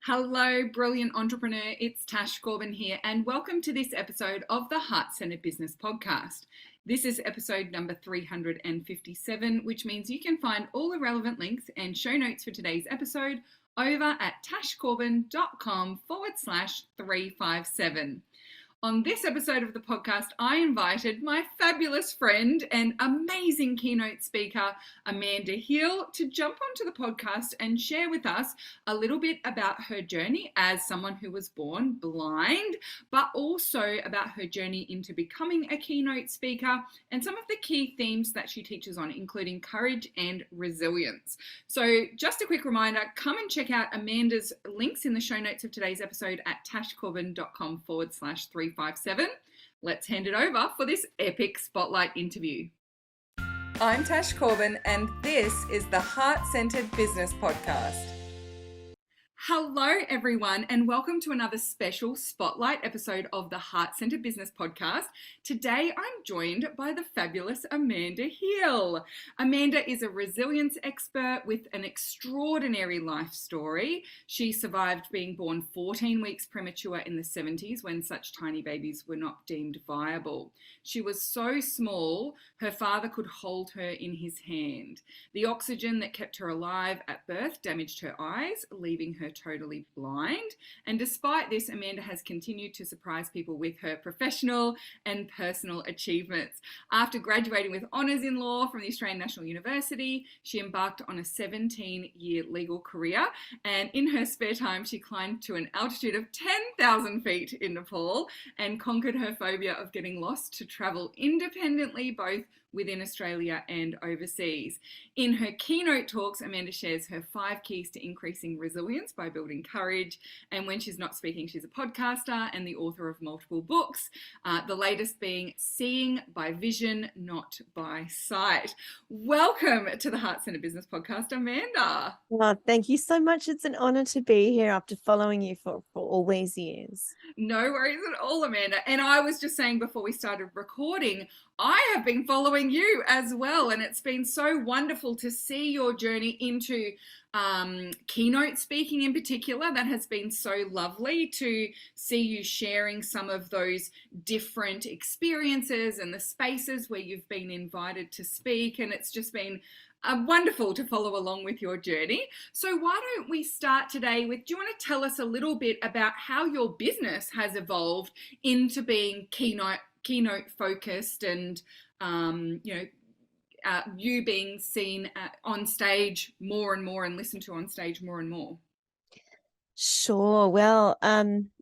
Hello, brilliant entrepreneur. It's Tash, Corbin here, and welcome to this episode of the Heart Centered Business Podcast. This is episode number 357, which means you can find all the relevant links and show notes for today's episode over at tashcorbin.com/357. On this episode of the podcast, I invited my fabulous friend and amazing keynote speaker, Amanda Hill, to jump onto the podcast and share with us a little bit about her journey as someone who was born blind, but also about her journey into becoming a keynote speaker and some of the key themes that she teaches on, including courage and resilience. So just a quick reminder, come and check out Amanda's links in the show notes of today's episode at tashcorbin.com/357. Let's hand it over for this epic spotlight interview. I'm Tash Corbin, and this is the Heart Centered Business Podcast. Hello, everyone, and welcome to another special spotlight episode of the Heart Centered Business Podcast. Today, I'm joined by the fabulous Amanda Hill. Amanda is a resilience expert with an extraordinary life story. She survived being born 14 weeks premature in the 70s when such tiny babies were not deemed viable. She was so small, her father could hold her in his hand. The oxygen that kept her alive at birth damaged her eyes, leaving her totally blind. And despite this, Amanda has continued to surprise people with her professional and personal achievements. After graduating with honours in law from the Australian National University, she embarked on a 17-year legal career. And in her spare time, she climbed to an altitude of 10,000 feet in Nepal and conquered her phobia of getting lost to travel independently, both within Australia and overseas. In her keynote talks, Amanda shares her 5 keys to increasing resilience by building courage. And when she's not speaking, she's a podcaster and the author of multiple books, the latest being Seeing by Vision, Not by Sight. Welcome to the Heart Centered Business Podcast, Amanda. Well, thank you so much. It's an honor to be here after following you for all these years. No worries at all, Amanda. And I was just saying before we started recording, I have been following you as well, and it's been so wonderful to see your journey into keynote speaking in particular. That has been so lovely to see you sharing some of those different experiences and the spaces where you've been invited to speak, and it's just been wonderful to follow along with your journey. So why don't we start today with, do you want to tell us a little bit about how your business has evolved into being keynote focused and you being seen on stage more and more and listened to on stage more and more? Sure. Well,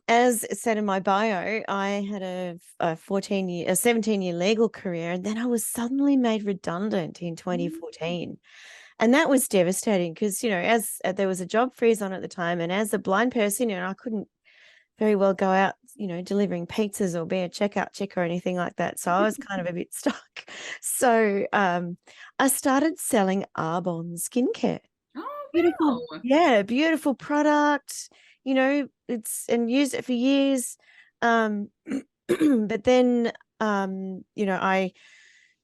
as said in my bio, I had a 17-year legal career, and then I was suddenly made redundant in 2014. And that was devastating because, as there was a job freeze on at the time, and as a blind person, I couldn't very well go out, delivering pizzas or be a checkout chick or anything like that. So I was kind of a bit stuck. So I started selling Arbonne skincare. Oh, Beautiful. wow. Yeah, beautiful product. And used it for years. But then, I,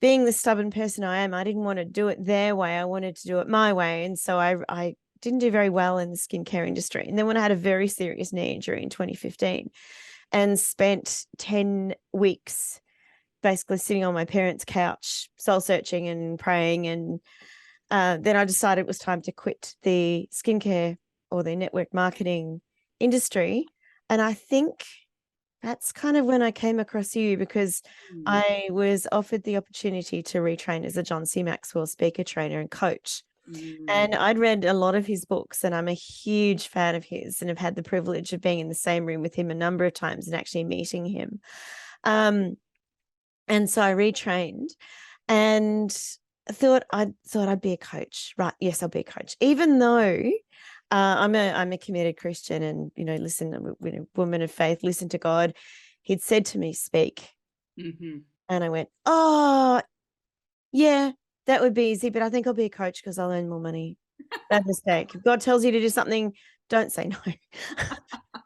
being the stubborn person I am, I didn't want to do it their way. I wanted to do it my way. And so I didn't do very well in the skincare industry. And then when I had a very serious knee injury in 2015 and spent 10 weeks basically sitting on my parents' couch, soul searching and praying. And then I decided it was time to quit the skincare or the network marketing industry. And I think that's kind of when I came across you, because I was offered the opportunity to retrain as a John C. Maxwell speaker, trainer and coach. And I'd read a lot of his books, and I'm a huge fan of his and have had the privilege of being in the same room with him a number of times and actually meeting him. And so I retrained and I thought I'd be a coach. Right. Yes, I'll be a coach. Even though I'm a committed Christian and, listen, woman of faith, listen to God. He'd said to me, speak. And I went, oh, yeah, that would be easy, but I think I'll be a coach because I'll earn more money. Bad mistake. If God tells you to do something, don't say no.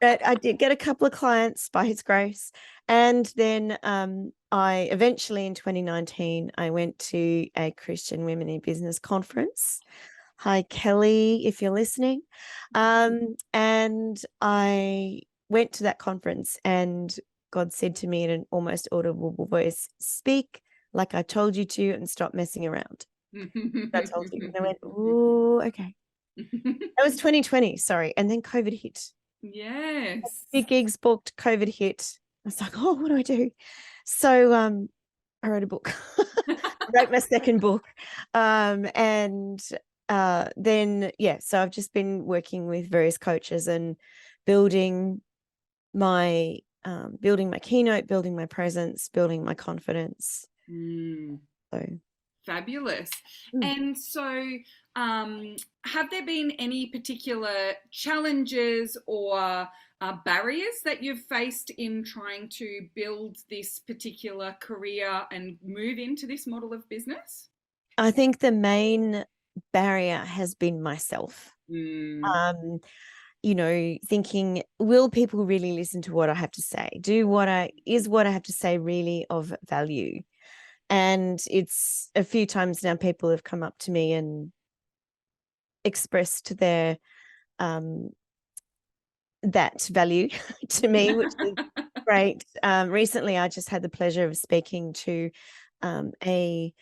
But I did get a couple of clients by his grace. And then I eventually in 2019, I went to a Christian Women in Business conference Hi, Kelly, if you're listening. And I went to that conference and God said to me in an almost audible voice, speak like I told you to and stop messing around. I told you. And I went, ooh, okay. That was 2020, sorry. And then COVID hit. Yes. Big gigs booked, COVID hit. I was like, oh, what do I do? So I wrote a book. Wrote my second book. And then, so I've just been working with various coaches and building my keynote, building my presence, building my confidence. So Fabulous. And so, have there been any particular challenges or barriers that you've faced in trying to build this particular career and move into this model of business? I think the main barrier has been myself. Thinking, will people really listen to what I have to say? Is what I have to say really of value? And it's a few times now people have come up to me and expressed their that value to me, which is great. Recently, I just had the pleasure of speaking to a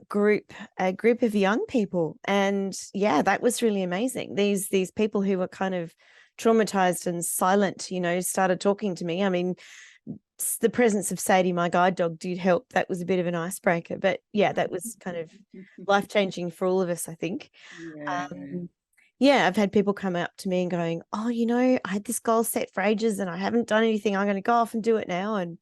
group of young people, and that was really amazing. These people who were kind of traumatized and silent, started talking to me. I mean, the presence of Sadie, my guide dog, did help. That was a bit of an icebreaker, but that was kind of life-changing for all of us, I think. I've had people come up to me and going, oh, I had this goal set for ages and I haven't done anything. I'm going to go off and do it now. And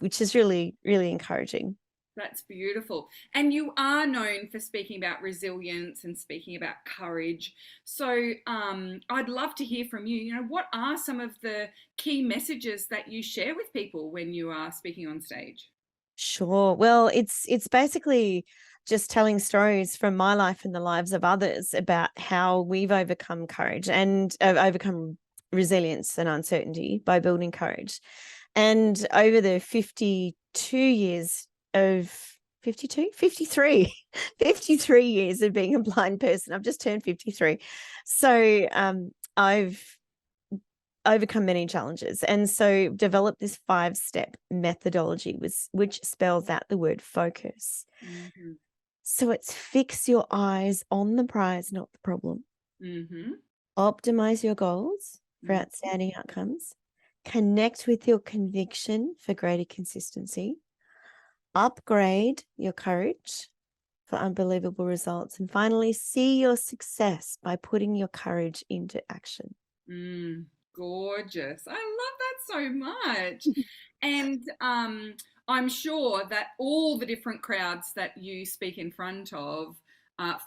which is really, really encouraging. That's beautiful. And you are known for speaking about resilience and speaking about courage. So I'd love to hear from you. What are some of the key messages that you share with people when you are speaking on stage? Sure. Well, it's basically just telling stories from my life and the lives of others about how we've overcome courage and overcome resilience and uncertainty by building courage. And over the 53 years of being a blind person, I've just turned 53. So I've overcome many challenges, and so developed this 5-step methodology which spells out the word focus. So it's fix your eyes on the prize, not the problem. Optimize your goals for outstanding outcomes. Connect with your conviction for greater consistency. Upgrade your courage for unbelievable results. And finally, see your success by putting your courage into action. Gorgeous. I love that so much. And I'm sure that all the different crowds that you speak in front of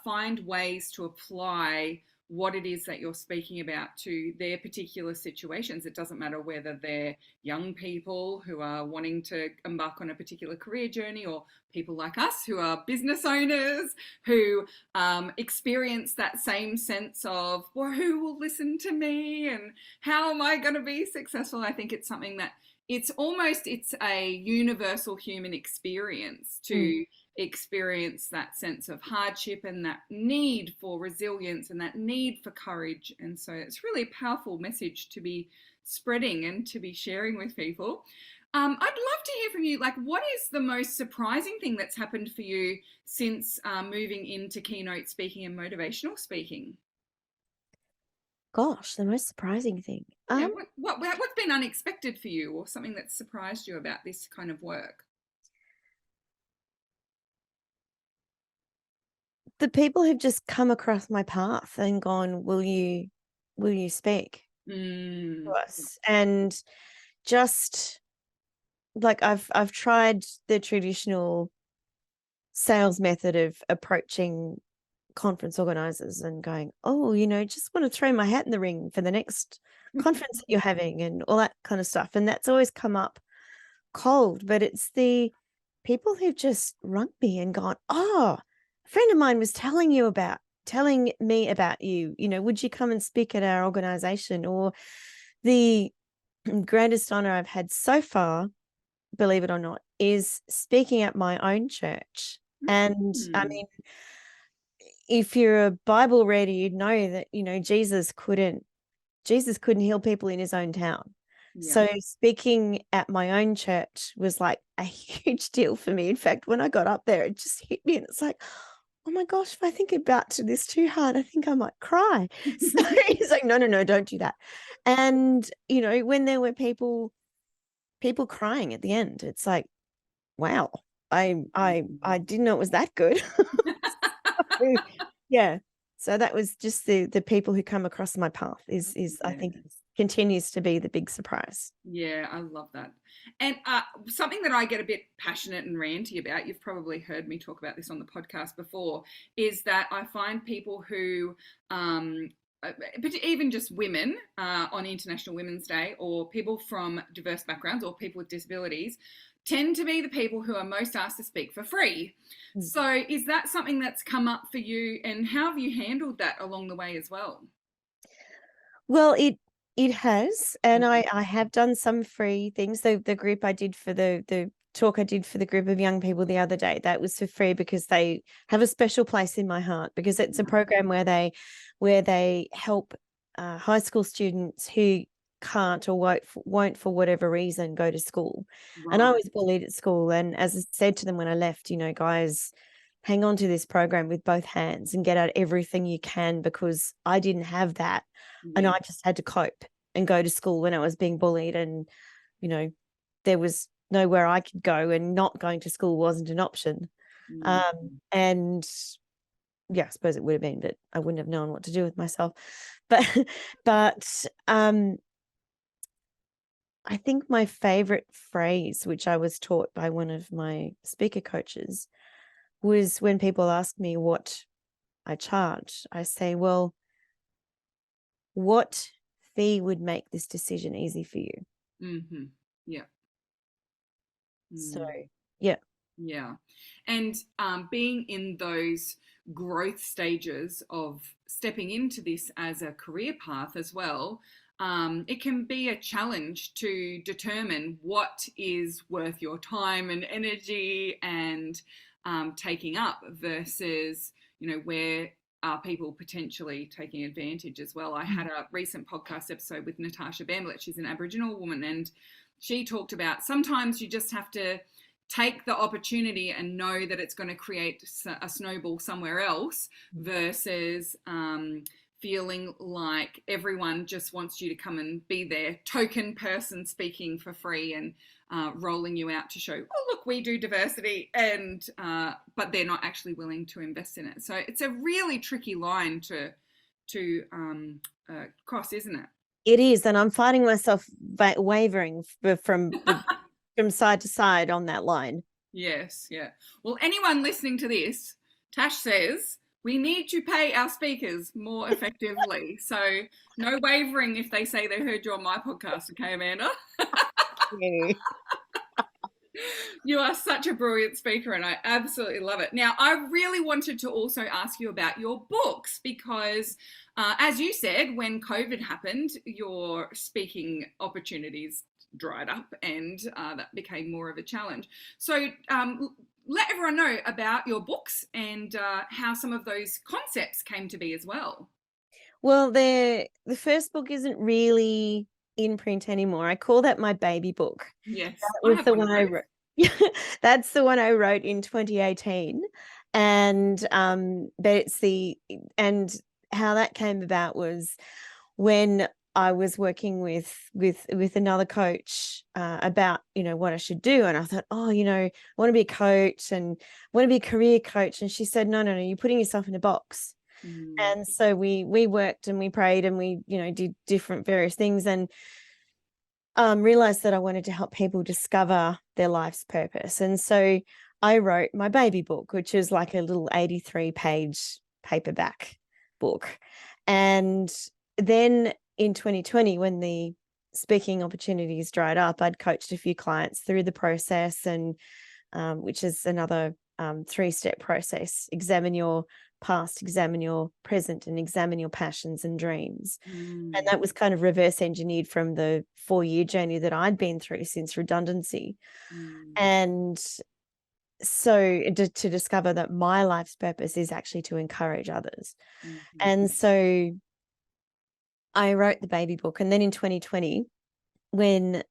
find ways to apply what it is that you're speaking about to their particular situations. It doesn't matter whether they're young people who are wanting to embark on a particular career journey, or people like us who are business owners who experience that same sense of, well, who will listen to me and how am I going to be successful? I think it's something that it's a universal human experience to experience that sense of hardship and that need for resilience and that need for courage. And so it's really a powerful message to be spreading and to be sharing with people. I'd love to hear from you. Like, what is the most surprising thing that's happened for you since moving into keynote speaking and motivational speaking? Gosh, the most surprising thing. What's been unexpected for you, or something that surprised you about this kind of work? The people who've just come across my path and gone, will you speak to us? And just like I've tried the traditional sales method of approaching conference organizers and going, oh, just want to throw my hat in the ring for the next conference that you're having and all that kind of stuff. And that's always come up cold, but it's the people who've just rung me and gone, oh, a friend of mine was telling me about you, would you come and speak at our organization? Or the greatest honor I've had so far, believe it or not, is speaking at my own church. And I mean, if you're a Bible reader, you'd know that, Jesus couldn't heal people in his own town. Yeah. So speaking at my own church was like a huge deal for me. In fact, when I got up there, it just hit me and it's like, oh my gosh, if I think about this too hard, I think I might cry. So he's like, no, don't do that. And, when there were people crying at the end, it's like, wow, I didn't know it was that good. Yeah. So that was just the people who come across my path is I think continues to be the big surprise. Yeah, I love that. And something that I get a bit passionate and ranty about, you've probably heard me talk about this on the podcast before, is that I find people who, but even just women on International Women's Day, or people from diverse backgrounds or people with disabilities, tend to be the people who are most asked to speak for free. So is that something that's come up for you, and how have you handled that along the way as well? Well, it has, and I have done some free things. The group I did for the talk I did for the group of young people the other day, that was for free because they have a special place in my heart, because it's a program where they help high school students who can't or won't for whatever reason go to school. Right. And I was bullied at school, and as I said to them when I left, guys, hang on to this program with both hands and get out everything you can, because I didn't have that. And I just had to cope and go to school when I was being bullied, and there was nowhere I could go, and not going to school wasn't an option. And yeah, I suppose it would have been, but I wouldn't have known what to do with myself. But I think my favorite phrase, which I was taught by one of my speaker coaches, was when people ask me what I charge, I say, well, what fee would make this decision easy for you? Mm-hmm. Yeah. So, yeah. Yeah. And being in those growth stages of stepping into this as a career path as well, it can be a challenge to determine what is worth your time and energy and taking up versus, where are people potentially taking advantage as well. I had a recent podcast episode with Natasha Bamblett. She's an Aboriginal woman, and she talked about sometimes you just have to take the opportunity and know that it's going to create a snowball somewhere else versus feeling like everyone just wants you to come and be their token person speaking for free and rolling you out to show, oh, look, we do diversity, and but they're not actually willing to invest in it. So it's a really tricky line to cross, isn't it? It is, and I'm finding myself wavering from side to side on that line. Yes, yeah. Well, anyone listening to this, Tash says we need to pay our speakers more effectively. So no wavering if they say they heard you on my podcast, okay, Amanda? You are such a brilliant speaker, and I absolutely love it. Now, I really wanted to also ask you about your books because, as you said, when COVID happened, your speaking opportunities dried up, and that became more of a challenge. So let everyone know about your books and how some of those concepts came to be as well. Well, the first book isn't really in print anymore. I call that my baby book. Yes, that was the one I wrote. That's the one I wrote in 2018, and but and how that came about was when I was working with another coach about what I should do, and I thought, oh, I want to be a coach and want to be a career coach, and she said, no, you're putting yourself in a box. And so we worked and we prayed and we did different various things, and realized that I wanted to help people discover their life's purpose. And so I wrote my baby book, which is like a little 83-page paperback book. And then in 2020, when the speaking opportunities dried up, I'd coached a few clients through the process, and which is another 3-step process: examine your past, examine your present, and examine your passions and dreams. And that was kind of reverse engineered from the 4-year journey that I'd been through since redundancy. And so to discover that my life's purpose is actually to encourage others. Mm-hmm. And so I wrote the baby book. And then in 2020, when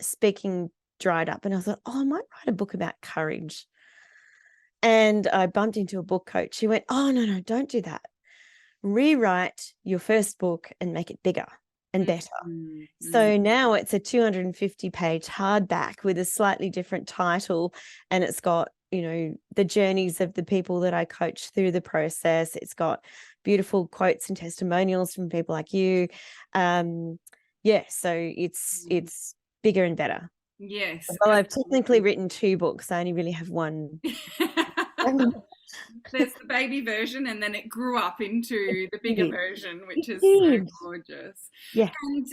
speaking dried up, and I thought, oh, I might write a book about courage. And I bumped into a book coach. She went, oh, no, don't do that. Rewrite your first book and make it bigger and better. Mm-hmm. So now it's a 250-page hardback with a slightly different title, and it's got, the journeys of the people that I coach through the process. It's got beautiful quotes and testimonials from people like you. So it's bigger and better. Yes. Well, I've technically written 2 books. I only really have one. There's the baby version, and then it grew up into the bigger version, which is so gorgeous. Yeah. And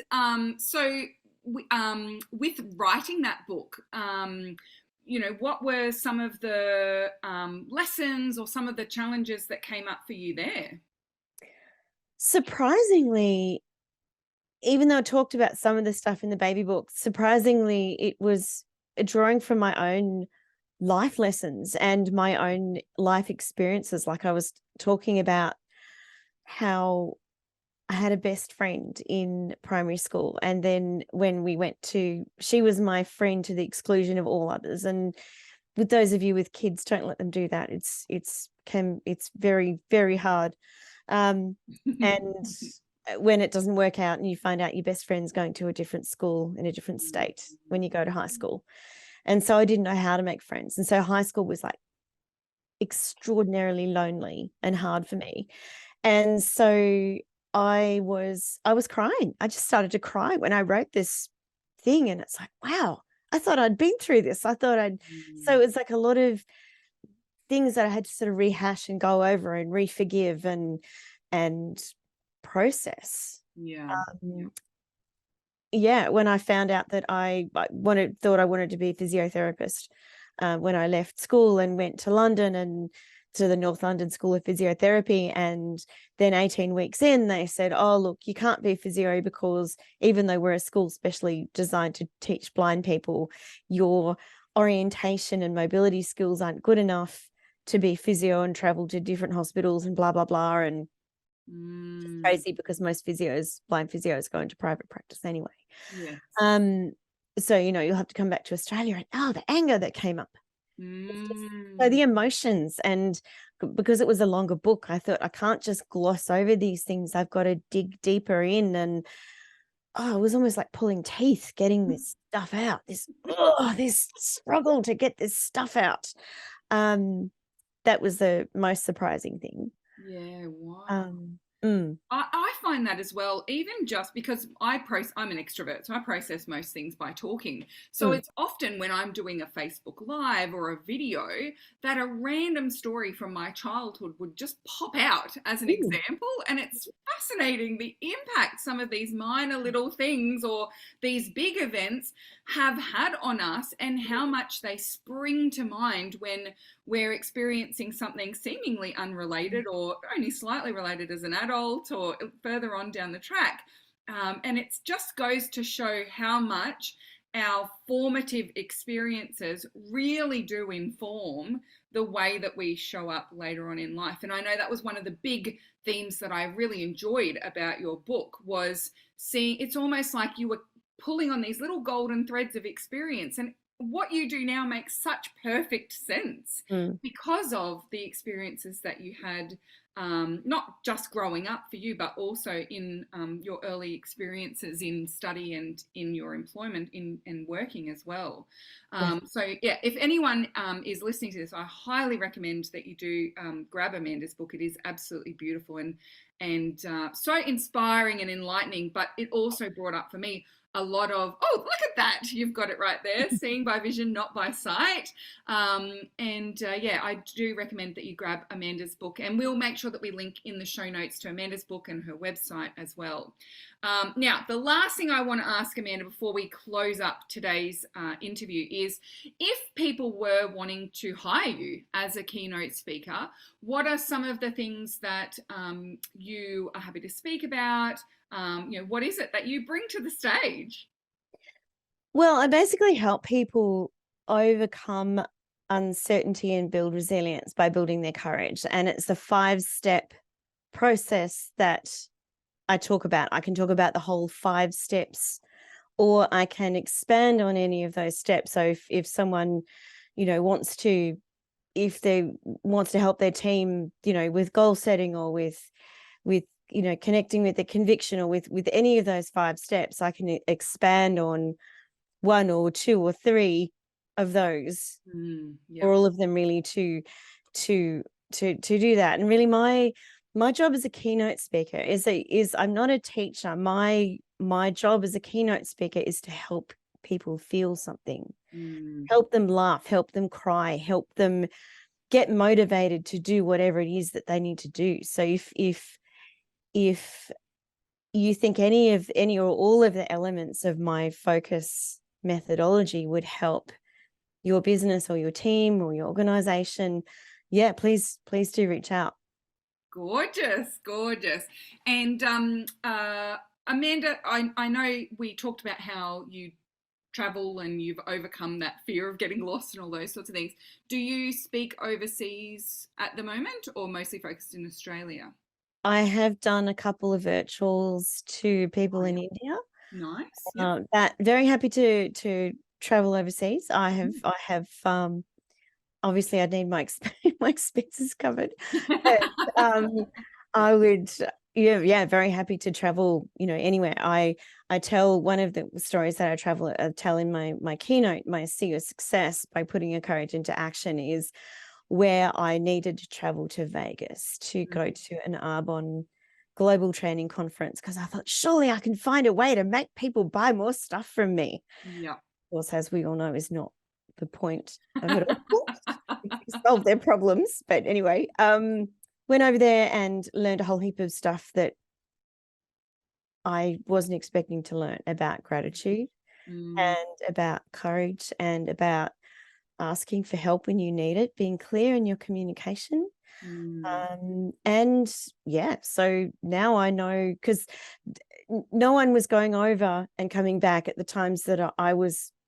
with writing that book, what were some of the lessons or some of the challenges that came up for you there? Surprisingly, even though I talked about some of the stuff in the baby book, surprisingly, it was drawing from my own life lessons and my own life experiences. Like I was talking about how I had a best friend in primary school, and then when we went she was my friend to the exclusion of all others. And with those of you with kids, don't let them do that. It's very, very hard. And when it doesn't work out and you find out your best friend's going to a different school in a different state when you go to high school. And so I didn't know how to make friends. And so high school was like extraordinarily lonely and hard for me. And so I was crying. I just started to cry when I wrote this thing. And it's like, wow, I thought I'd been through this. So it was like a lot of things that I had to sort of rehash and go over and re-forgive and process. When I found out that I thought I wanted to be a physiotherapist, when I left school and went to London and to the North London School of Physiotherapy, and then 18 weeks in, they said, oh, look, you can't be physio because even though we're a school specially designed to teach blind people, your orientation and mobility skills aren't good enough to be physio and travel to different hospitals and blah, blah, blah. And it's crazy because most blind physios go into private practice anyway. Yes. So, you'll have to come back to Australia, and the anger that came up. So the emotions, and because it was a longer book, I thought I can't just gloss over these things. I've got to dig deeper in. And it was almost like pulling teeth, getting this stuff out, this struggle to get this stuff out. That was the most surprising thing. Yeah, wow. I find that as well, even just because I'm an extrovert, so I process most things by talking. So it's often when I'm doing a Facebook Live or a video that a random story from my childhood would just pop out as an example. And it's fascinating the impact some of these minor little things or these big events have had on us, and how much they spring to mind when we're experiencing something seemingly unrelated or only slightly related as an adult or further on down the track. And it just goes to show how much our formative experiences really do inform the way that we show up later on in life. And I know that was one of the big themes that I really enjoyed about your book, was seeing it's almost like you were pulling on these little golden threads of experience. And what you do now makes such perfect sense because of the experiences that you had, not just growing up for you, but also in your early experiences in study and in your employment and working as well. If anyone is listening to this, I highly recommend that you do grab Amanda's book. It is absolutely beautiful and so inspiring and enlightening, but it also brought up for me a lot of, look at that, you've got it right there, seeing by vision, not by sight. I do recommend that you grab Amanda's book, and we'll make sure that we link in the show notes to Amanda's book and her website as well. Now, the last thing I want to ask Amanda before we close up today's interview is, if people were wanting to hire you as a keynote speaker, what are some of the things that you are happy to speak about? What is it that you bring to the stage? Well, I basically help people overcome uncertainty and build resilience by building their courage. And it's the 5-step process that I talk about. I can talk about the whole 5 steps, or I can expand on any of those steps. So if someone, wants to help their team, with goal setting, or with connecting with the conviction, or with any of those 5 steps, I can expand on 1 or 2 or 3 of those, or all of them, really, to do that. And really, my job as a keynote speaker is I'm not a teacher. My job as a keynote speaker is to help people feel something, help them laugh, help them cry, help them get motivated to do whatever it is that they need to do. So if you think any or all of the elements of my focus methodology would help your business or your team or your organization, please do reach out. Gorgeous. And Amanda, I know we talked about how you travel and you've overcome that fear of getting lost and all those sorts of things. Do you speak overseas at the moment, or mostly focused in Australia? I have done a couple of virtuals to people in India. Nice. That very happy to travel overseas. I have obviously I need my expenses covered. But, I would very happy to travel, anywhere. I tell one of the stories that I tell in my keynote, my See Your Success by Putting Your Courage into Action, is where I needed to travel to Vegas to go to an Arbonne global training conference, because I thought, surely I can find a way to make people buy more stuff from me. Yeah. Of course, as we all know, is not the point of it all. Solve their problems. But anyway, went over there and learned a whole heap of stuff that I wasn't expecting to learn about gratitude and about courage and about asking for help when you need it, being clear in your communication. So now I know, because no one was going over and coming back at the times that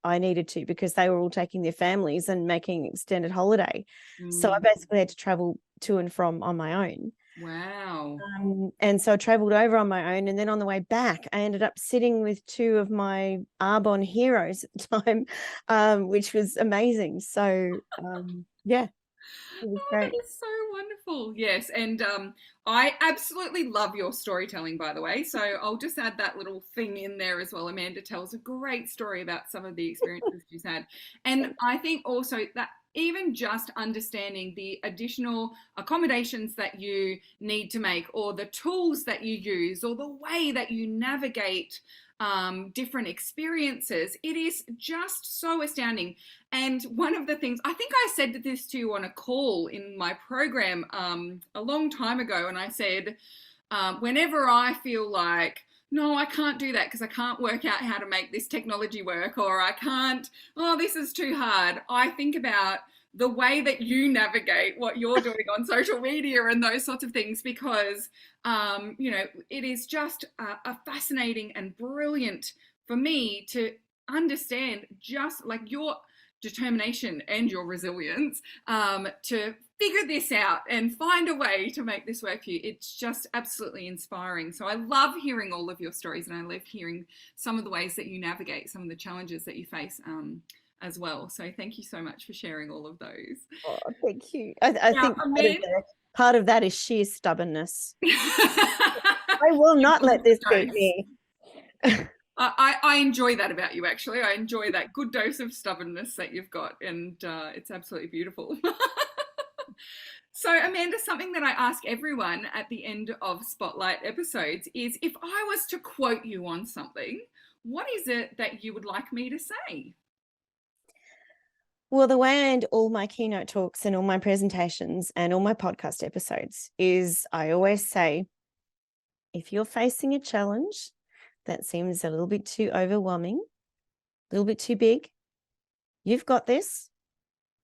I needed to, because they were all taking their families and making extended holiday. So I basically had to travel to and from on my own. Wow. And so I traveled over on my own, and then on the way back, I ended up sitting with 2 of my Arbonne heroes at the time, which was amazing. So it was great. That is so wonderful. Yes, and I absolutely love your storytelling, by the way. So I'll just add that little thing in there as well. Amanda tells a great story about some of the experiences she's had. And I think also that even just understanding the additional accommodations that you need to make, or the tools that you use, or the way that you navigate different experiences, it is just so astounding. And one of the things, I think I said this to you on a call in my program a long time ago, and I said, whenever I feel like, no, I can't do that because I can't work out how to make this technology work, or I can't, this is too hard, I think about the way that you navigate what you're doing on social media and those sorts of things, because, it is just a fascinating and brilliant for me to understand just like your determination and your resilience to figure this out and find a way to make this work for you. It's just absolutely inspiring. So I love hearing all of your stories, and I love hearing some of the ways that you navigate some of the challenges that you face as well. So thank you so much for sharing all of those. Oh, thank you. I think part of that is sheer stubbornness. I will not let this beat me. I enjoy that about you, actually. I enjoy that good dose of stubbornness that you've got, and it's absolutely beautiful. So, Amanda, something that I ask everyone at the end of Spotlight episodes is, if I was to quote you on something, what is it that you would like me to say? Well, the way I end all my keynote talks and all my presentations and all my podcast episodes is, I always say, if you're facing a challenge that seems a little bit too overwhelming, a little bit too big, you've got this.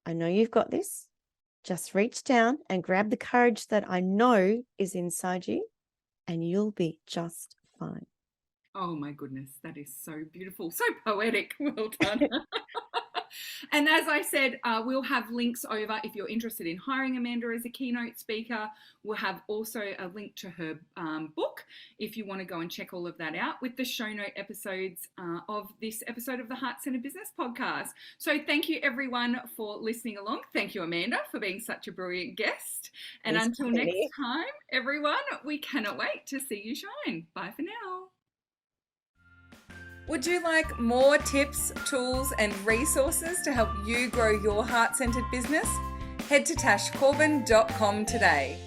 I know you've got this. Just reach down and grab the courage that I know is inside you, and you'll be just fine. Oh my goodness, that is so beautiful, so poetic. Well done. And as I said, we'll have links over if you're interested in hiring Amanda as a keynote speaker. We'll have also a link to her book if you want to go and check all of that out with the show note episodes of this episode of the Heart Centered Business Podcast. So thank you everyone for listening along. Thank you, Amanda, for being such a brilliant guest. And until next time, everyone, we cannot wait to see you shine. Bye for now. Would you like more tips, tools, and resources to help you grow your heart-centered business? Head to tashcorbin.com today.